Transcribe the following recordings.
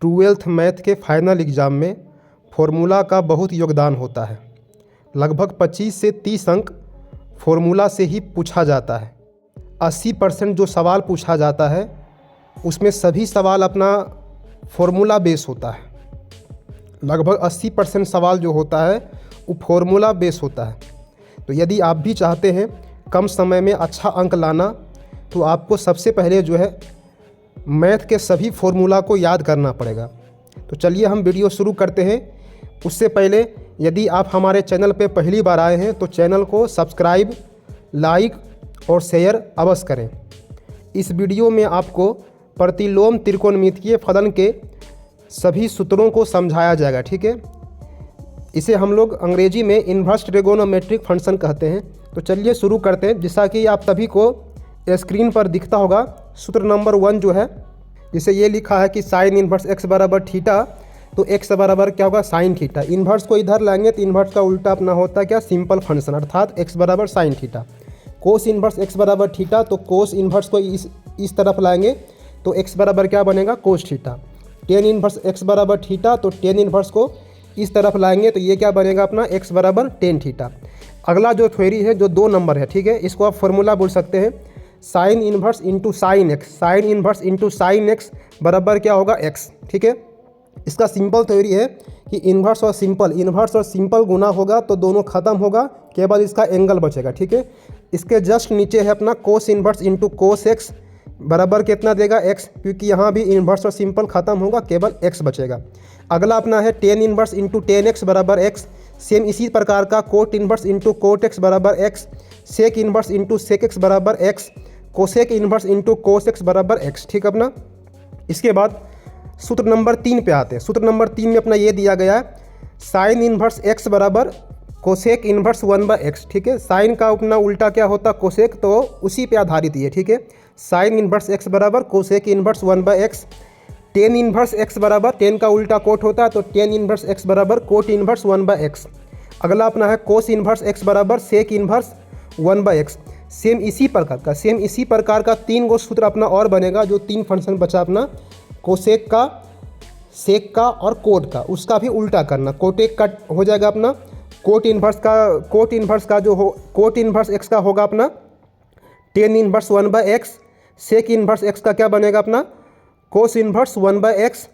Twelfth math के final exam में formula का बहुत योगदान होता है। लगभग 25 से 30 अंक फॉर्मूला से ही पूछा जाता है। 80% जो सवाल पूछा जाता है उसमें सभी सवाल अपना फॉर्मूला बेस होता है। लगभग 80% सवाल जो होता है वो फॉर्मूला बेस होता है। तो यदि आप भी चाहते हैं कम समय में अच्छा अंक लाना तो आपको सबसे पहले जो है मैथ के सभी फॉर्मूला को याद करना पड़ेगा। तो चलिए हम वीडियो शुरू करते हैं। उससे पहले यदि आप हमारे चैनल पर पहली बार आए हैं तो चैनल को सब्सक्राइब, लाइक और शेयर अवश्य करें। इस वीडियो में आपको प्रतिलोम त्रिकोणमितीय फलन के सभी सूत्रों को समझाया जाएगा, ठीक है। इसे हम लोग अंग्रेजी में इन्वर्स ट्रिगोनोमेट्रिक फंक्शन कहते हैं। तो चलिए शुरू करते हैं। जैसा कि आप सभी को स्क्रीन पर दिखता होगा, सूत्र नंबर 1 जो है, जिसे ये लिखा है कि साइन इन्वर्स एक्स बराबर थीटा, तो एक्स बराबर क्या होगा साइन थीटा। इन्वर्स को इधर लाएंगे तो इन्वर्स का उल्टा अपना होता है क्या, सिंपल फंक्शन, अर्थात एक्स बराबर साइन थीटा। कोस इन्वर्स एक्स बराबर थीटा, तो कोस इन्वर्स को इस तरफ लाएंगे तो एक्स बराबर क्या बनेगा, कोस थीटा। टेन इन्वर्स एक्स बराबर थीटा, तो टेन इन्वर्स को इस तरफ लाएंगे तो ये क्या बनेगा अपना एक्स बराबर टेन थीटा। अगला जो थ्योरी है जो 2 नंबर है, ठीक है, इसको आप फॉर्मूला बोल सकते हैं sign inverse into sine x. Sign inverse into sine x बराबर क्या होगा एक्स, ठीक है। इसका सिंपल थ्योरी है कि इन्वर्स और सिंपल गुना होगा तो दोनों खत्म होगा, केवल इसका एंगल बचेगा, ठीक है। इसके जस्ट नीचे है अपना कोस इन्वर्स इंटू कोस एक्स बराबर कितना देगा एक्स, क्योंकि यहाँ भी इन्वर्स और सिंपल खत्म होगा, केवल एक्स बचेगा। अगला अपना है tan inverse into tan x बराबर एक्स। सेम इसी प्रकार का cot inverse into cot x बराबर x, sec inverse into sec x बराबर x, cosec inverse into cos x बराबर एक्स, ठीक है अपना। इसके बाद सूत्र नंबर 3 पे आते हैं। सूत्र नंबर 3 में अपना ये दिया गया है साइन इन्वर्स एक्स बराबर कोसेक इन्वर्स 1/x, ठीक है। साइन का अपना उल्टा क्या होता है कोसेक, तो उसी पे आधारित ये, ठीक है। साइन इन्वर्स एक्स बराबर cosec inverse 1/x। Ten inverse x बराबर, टेन का उल्टा कोट होता है तो टेन इन्वर्स एक्स बराबर कोट इन्वर्स 1/x। अगला अपना है कोस इन्वर्स एक्स बराबर सेक इन्वर्स 1/x। सेम इसी प्रकार का 3 गो सूत्र अपना और बनेगा। जो 3 फंक्शन बचा अपना कोसेक का, सेक का और कोट का, उसका भी उल्टा करना। कोटेक का हो जाएगा अपना कोट इन्वर्स का जो हो कोट इन्वर्स एक्स का होगा अपना tan inverse 1/x। Sec inverse x का क्या बनेगा अपना कोस इन्वर्स 1/x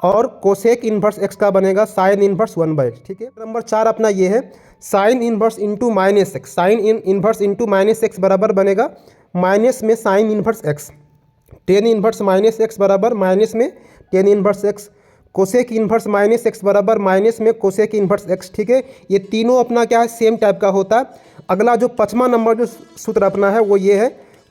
और कोसेक इन्वर्स एक्स का बनेगा साइन इन्वर्स 1/x, ठीक है। नंबर 4 अपना ये है sign inverse into minus x. Sign inverse into minus x बराबर बनेगा माइनस में sign inverse x. Tan inverse minus x बराबर माइनस में ten inverse x. Cosec inverse minus x बराबर माइनस में कोसेक इन्वर्स एक्स, ठीक है। ये तीनों अपना क्या है सेम टाइप का होता है। अगला जो 5वां नंबर जो सूत्र अपना है वो ये है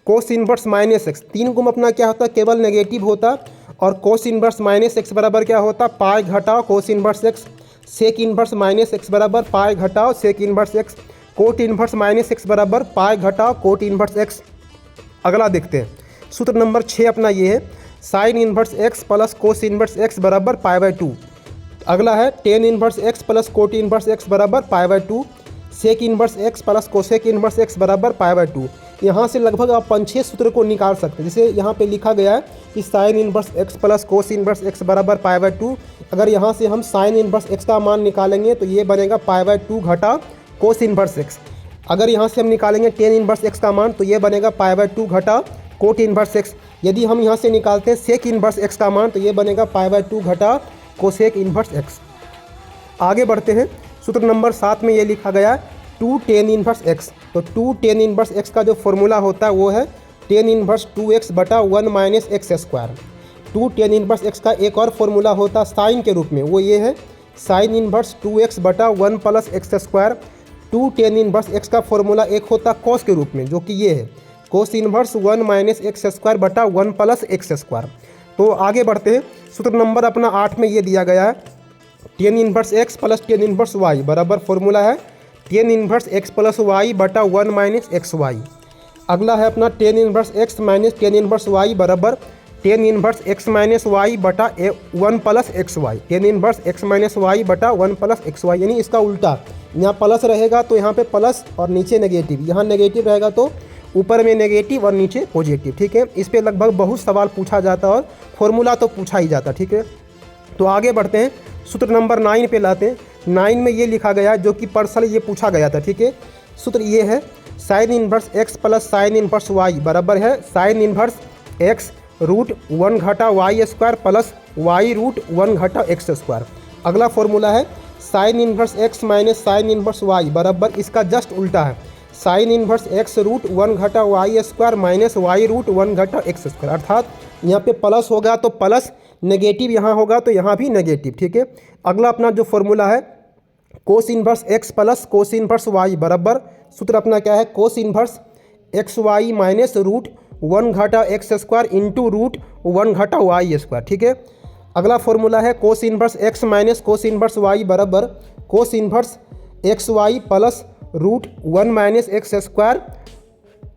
कोस इन्वर्स माइनस एक्स। 3 गुम अपना क्या होता है केवल नेगेटिव होता, और कोस इन्वर्स माइनस एक्स बराबर क्या होता है पाई घटाओ cos inverse x. Sec inverse minus x बराबर पाई घटाओ sec inverse x. Cot inverse minus x बराबर पाई घटाओ कोट इन्वर्स एक्स। अगला देखते हैं सूत्र नंबर 6 अपना ये है sign inverse x plus cos inverse x बराबर पाई/2। अगला है tan inverse x plus cot inverse x बराबर पाई/2। Sec inverse x plus cosec inverse x बराबर पाई/2। यहाँ से लगभग आप 5-6 सूत्र को निकाल सकते हैं। जैसे यहाँ पे लिखा गया है कि sign inverse x plus cos inverse x बराबर पाई/2। अगर यहाँ से हम साइन इन्वर्स एक्स का मान निकालेंगे तो ये बनेगा पाई/2 घटा कोस इन्वर्स एक्स। अगर यहाँ से हम निकालेंगे टेन इन्वर्स एक्स का मान तो ये बनेगा पाई/2 घटा कोट इन्वर्स एक्स। यदि हम यहाँ से निकालते हैं सेक इन्वर्स एक्स का मान तो ये बनेगा पाई/2 घटा कोसेक इन्वर्स एक्स। आगे बढ़ते हैं। सूत्र नंबर 7 में ये लिखा गया है 2 टेन इन्वर्स एक्स। तो 2 टेन इन्वर्स एक्स का जो फॉर्मूला होता है वो है टेन इन्वर्स 2x बटा 1 minus x square. 2 ten inverse x का एक और फॉर्मूला होता है साइन के रूप में, वो ये है साइन इन्वर्स 2x बटा 1 plus x square. 2 ten inverse x का फॉर्मूला एक होता है कॉस के रूप में, जो कि ये है cos inverse 1 minus x square बटा 1 प्लस एक्स स्क्वायर। तो आगे बढ़ते हैं। सूत्र नंबर अपना 8 में ये दिया गया है tan inverse x plus tan inverse y बराबर फॉर्मूला है tan inverse x plus y बटा 1 माइनस एक्स वाई। अगला है अपना tan inverse x minus tan inverse y बराबर tan inverse x minus y बटा 1 plus x y. Tan inverse x minus y बटा 1 plus x Y, यानी इसका उल्टा। यहाँ प्लस रहेगा तो यहाँ पे प्लस और नीचे नेगेटिव, यहाँ नेगेटिव रहेगा तो ऊपर में नेगेटिव और नीचे पॉजिटिव, ठीक है। इस पे लगभग बहुत सवाल पूछा जाता है और फॉर्मूला तो पूछा ही जाता, ठीक है। तो आगे बढ़ते हैं, सूत्र नंबर 9 पे लाते हैं। 9 में ये लिखा गया है, जो कि पर्सल ये पूछा गया था, ठीक है। सूत्र ये है sign inverse x plus sine inverse y बराबर है साइन इन्वर्स एक्स रूट 1 घटा y square plus y root 1 घटा एक्स स्क्वायर। अगला फॉर्मूला है sign inverse x minus sine inverse y बराबर इसका जस्ट उल्टा है साइन इन्वर्स एक्स रूट 1 घटा y square minus y root 1 घटा एक्स स्क्वायर। अर्थात यहाँ पे प्लस होगा तो प्लस, नेगेटिव यहाँ होगा तो यहाँ भी नेगेटिव, ठीक है। अगला अपना जो फॉर्मूला है cos inverse x plus cos inverse y बराबर सूत्र अपना क्या है cos inverse x y minus root 1 घटा एक्स स्क्वायर इंटू रूट 1 घटा वाई स्क्वायर, ठीक है। अगला फॉर्मूला है cos inverse x minus cos inverse y बराबर cos inverse x y plus root 1 minus x square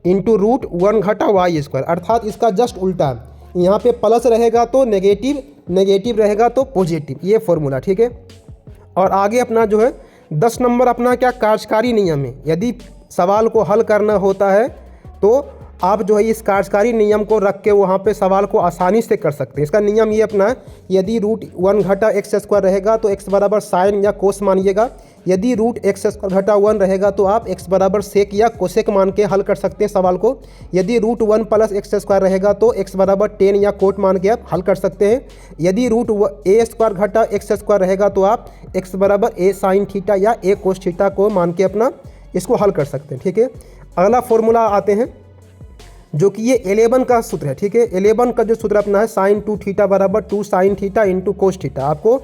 into root 1 घटा y square. अर्थात इसका जस्ट उल्टा है, यहाँ पे प्लस रहेगा तो नेगेटिव, नेगेटिव रहेगा तो पॉजिटिव, ये फॉर्मूला, ठीक है। और आगे अपना जो है 10 नंबर अपना क्या कार्यकारी नियम है। यदि सवाल को हल करना होता है तो आप जो है इस कार्यकारी नियम को रख के वहाँ पे सवाल को आसानी से कर सकते हैं। इसका नियम ये अपना है, यदि रूट 1 घटा एक्स स्क्वायर रहेगा तो एक्स बराबर साइन या कोस मानिएगा। यदि रूट एक्स स्क्वायर घटा 1 रहेगा तो आप एक्स बराबर सेक या कोसेक मान के हल कर सकते हैं सवाल को। यदि रूट 1 प्लस एक्स स्क्वायर रहेगा तो एक्स बराबर टेन या कोट मान के आप हल कर सकते हैं। यदि रूट ए स्क्वायर घटा एक्स स्क्वायर रहेगा तो आप एक्स बराबर ए साइन थीटा या ए कोस थीटा को मान के अपना इसको हल कर सकते हैं, ठीक है। अगला फॉर्मूला आते हैं जो कि ये 11 का सूत्र है, ठीक है। 11 का जो सूत्र अपना है साइन 2 थीटा बराबर 2 sine theta into cos theta. आपको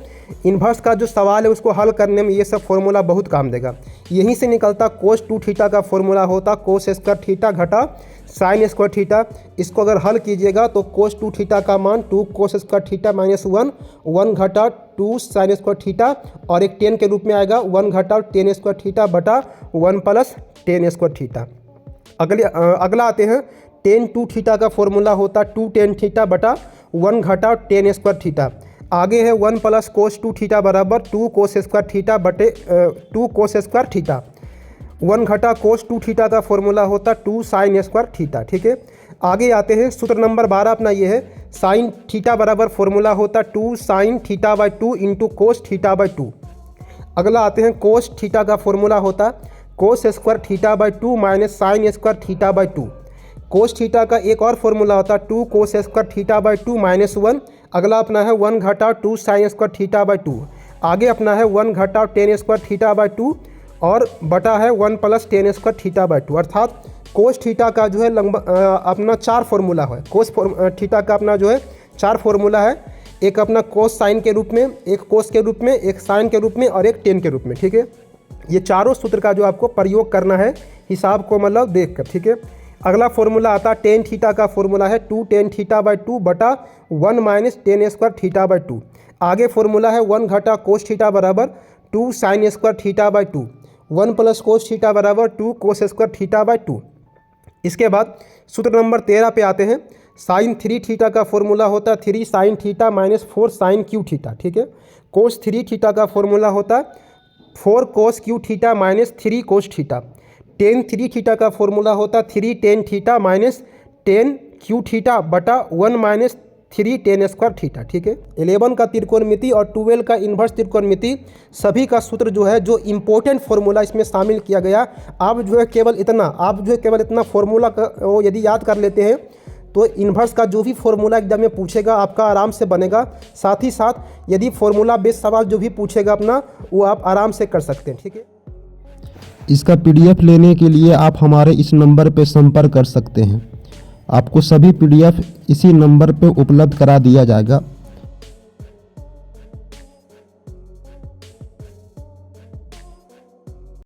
इन्वर्स का जो सवाल है उसको हल करने में ये सब फॉर्मूला बहुत काम देगा। यहीं से निकलता कोस 2 थीटा का फॉर्मूला होता कोस स्क्वायर थीटा घटा साइन स्क्वायर थीटा। इसको अगर हल कीजिएगा तो कोस 2 थीटा का मान 2 कोस स्क्वायर थीटा माइनस 1 घटा 2 साइन स्क्वायर थीटा और एक 10 के रूप में आएगा 1 घटा 10 स्क्वायर थीटा बटा 1 प्लस 10 स्क्वायर थीटा। अगला आते हैं टेन 2 थीटा का फॉर्मूला होता 2 टेन थीटा बटा 1 घटा 10 स्क्वायर थीटा। आगे है 1 प्लस कोस 2 थीटा बराबर 2 कोस स्क्वायर थीटा बटे 2 कोस स्क्वायर थीटा। 1 घटा कोस 2 थीटा का फॉर्मूला होता 2 साइन स्क्वायर थीटा, ठीक है। आगे आते हैं सूत्र नंबर 12 अपना ये है साइन थीटा बराबर फॉर्मूला होता 2 sine theta by 2 into cos theta by 2। अगला आते हैं कोस थीटा का फॉर्मूला होता cos square theta by 2 minus sine square theta by 2। Cos theta का एक और फॉर्मूला होता है 2 cos square theta by 2 minus 1। अगला अपना है 1 घटा 2 साइन स्क्वायर थीटा बाई 2। आगे अपना है 1 घटा 10 स्क्वायर थीटा बाई 2 और बटा है 1 प्लस 10 स्क्वायर थीटा बाई 2। अर्थात कोस थीटा का जो है अपना 4 फॉर्मूला है। कोस थीटा का अपना जो है 4 फॉर्मूला है। एक अपना कोस साइन के रूप में, एक कोस के रूप में, एक साइन के रूप में और एक टेन के रूप में, ठीक है। ये चारों सूत्र का जो आपको प्रयोग करना है हिसाब को मतलब देख कर, ठीक है। अगला फॉर्मूला आता है टेन थीटा का फॉर्मूला है 2 टेन थीटा बाई 2 बटा 1 माइनस 10 स्क्वायर थीटा बाई 2। आगे फॉर्मूला है 1 घटा कोस थीटा बराबर 2 sine square theta by 2। 1 plus cos theta बराबर 2 कोस स्क्वायर थीटा बाई 2। इसके बाद सूत्र नंबर 13 पे आते हैं साइन 3 थीटा का फॉर्मूला होता है 3 sine theta minus 4 sine cube theta, ठीक है। कोस 3 थीटा का फॉर्मूला होता है 4 cos cube theta minus 3 cos theta. Tan 3 theta का फॉर्मूला होता 3 tan theta minus 10 cube theta बटा 1 माइनस 3 टेन स्क्वायर थीटा, ठीक है। 11 का त्रिकोणमिति और 12 का इन्वर्स त्रिकोणमिति सभी का सूत्र जो है, जो इम्पोर्टेंट फॉर्मूला इसमें शामिल किया गया। आप जो है केवल इतना फॉर्मूला को यदि याद कर लेते हैं तो इन्वर्स का जो भी फॉर्मूला एग्जाम में पूछेगा आपका आराम से बनेगा। साथ ही साथ यदि फॉर्मूला बेस्ड सवाल जो भी पूछेगा अपना वो आप आराम से कर सकते हैं, ठीक है। इसका PDF लेने के लिए आप हमारे इस नंबर पर संपर्क कर सकते हैं। आपको सभी PDF इसी नंबर पर उपलब्ध करा दिया जाएगा।